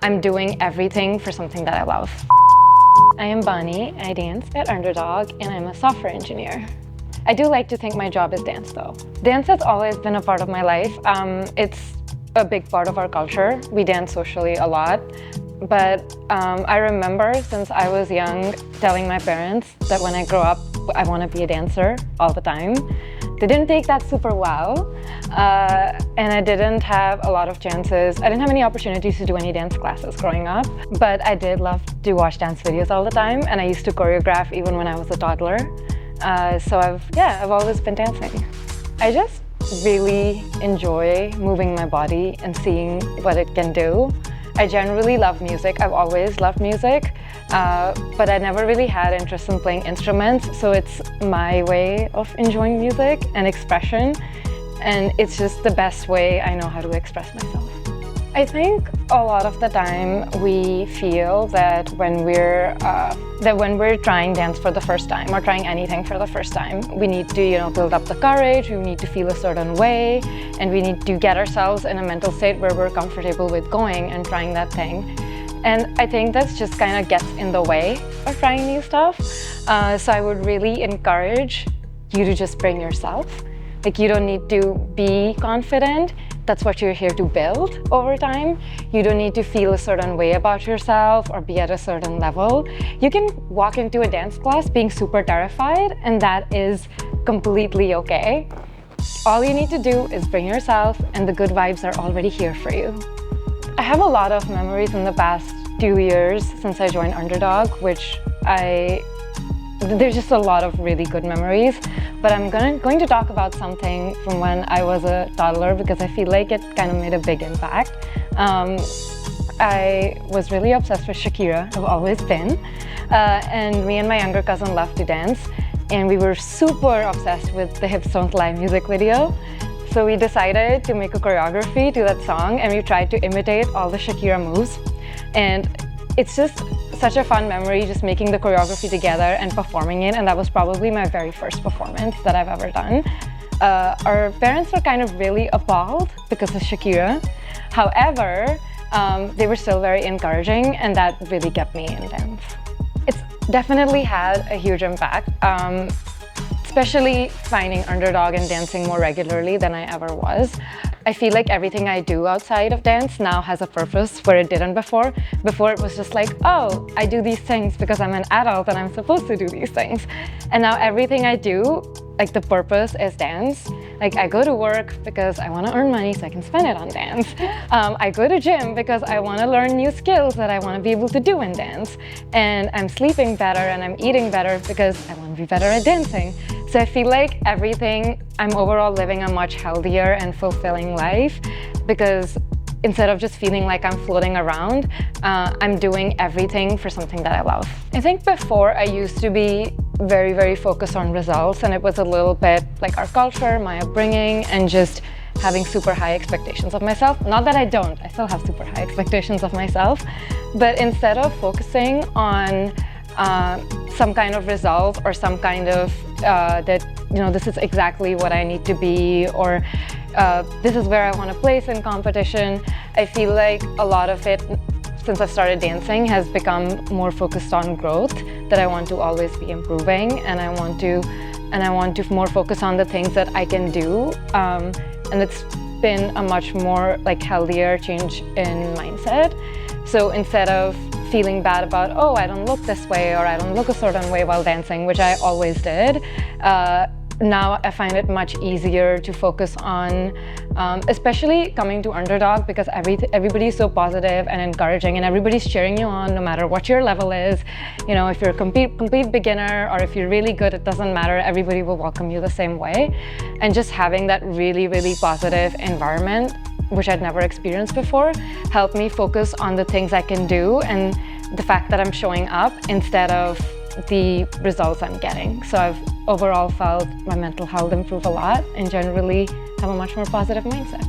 I'm doing everything for something that I love. I am Bani, I dance at Underdog, and I'm a software engineer. I do like to think my job is dance though. Dance has always been a part of my life. It's a big part of our culture. We dance socially a lot. But I remember since I was young telling my parents that when I grow up, I want to be a dancer all the time. They didn't take that super well, and I didn't have a lot of chances. I didn't have any opportunities to do any dance classes growing up, but I did love to watch dance videos all the time, and I used to choreograph even when I was a toddler. So I've always been dancing. I just really enjoy moving my body and seeing what it can do. I generally love music. I've always loved music, but I never really had interest in playing instruments, so it's my way of enjoying music and expression, and it's just the best way I know how to express myself. I think a lot of the time we feel that when we're trying dance for the first time or trying anything for the first time, we need to build up the courage, we need to feel a certain way, and we need to get ourselves in a mental state where we're comfortable with going and trying that thing. And I think that's just kind of gets in the way of trying new stuff. So I would really encourage you to just bring yourself. Like, you don't need to be confident. That's what you're here to build over time. You don't need to feel a certain way about yourself or be at a certain level. You can walk into a dance class being super terrified, and that is completely okay. All you need to do is bring yourself, and the good vibes are already here for you. I have a lot of memories in the past 2 years since I joined Underdog, there's just a lot of really good memories, but I'm going to talk about something from when I was a toddler because I feel like it kind of made a big impact. I was really obsessed with Shakira, I've always been, and me and my younger cousin loved to dance, and we were super obsessed with the Hips Don't Lie music video. So we decided to make a choreography to that song, and we tried to imitate all the Shakira moves, and it's just such a fun memory just making the choreography together and performing it, and that was probably my very first performance that I've ever done. Our parents were kind of really appalled because of Shakira. However, they were still very encouraging, and that really kept me in dance. It's definitely had a huge impact, especially finding Underdog and dancing more regularly than I ever was. I feel like everything I do outside of dance now has a purpose where it didn't before. Before it was just like, oh, I do these things because I'm an adult and I'm supposed to do these things. And now everything I do, like, the purpose is dance. Like, I go to work because I want to earn money so I can spend it on dance. I go to gym because I want to learn new skills that I want to be able to do in dance. And I'm sleeping better and I'm eating better because I want to be better at dancing. So I feel like I'm overall living a much healthier and fulfilling life because instead of just feeling like I'm floating around, I'm doing everything for something that I love. I think before I used to be very, very focused on results, and it was a little bit like our culture, my upbringing, and just having super high expectations of myself. Not that I don't, I still have super high expectations of myself, but instead of focusing on some kind of result or some kind of this is exactly what I need to be, or this is where I want to place in competition, I feel like a lot of it, since I've started dancing, has become more focused on growth, that I want to always be improving, and I want to more focus on the things that I can do, and it's been a much more healthier change in mindset. So instead of feeling bad about, oh, I don't look this way or I don't look a certain way while dancing, which I always did, now I find it much easier to focus on, especially coming to Underdog, because everybody's so positive and encouraging, and everybody's cheering you on no matter what your level is. If you're a complete beginner or if you're really good, it doesn't matter. Everybody will welcome you the same way. And just having that really, really positive environment, which I'd never experienced before, helped me focus on the things I can do and the fact that I'm showing up instead of the results I'm getting. So I've overall felt my mental health improve a lot and generally have a much more positive mindset.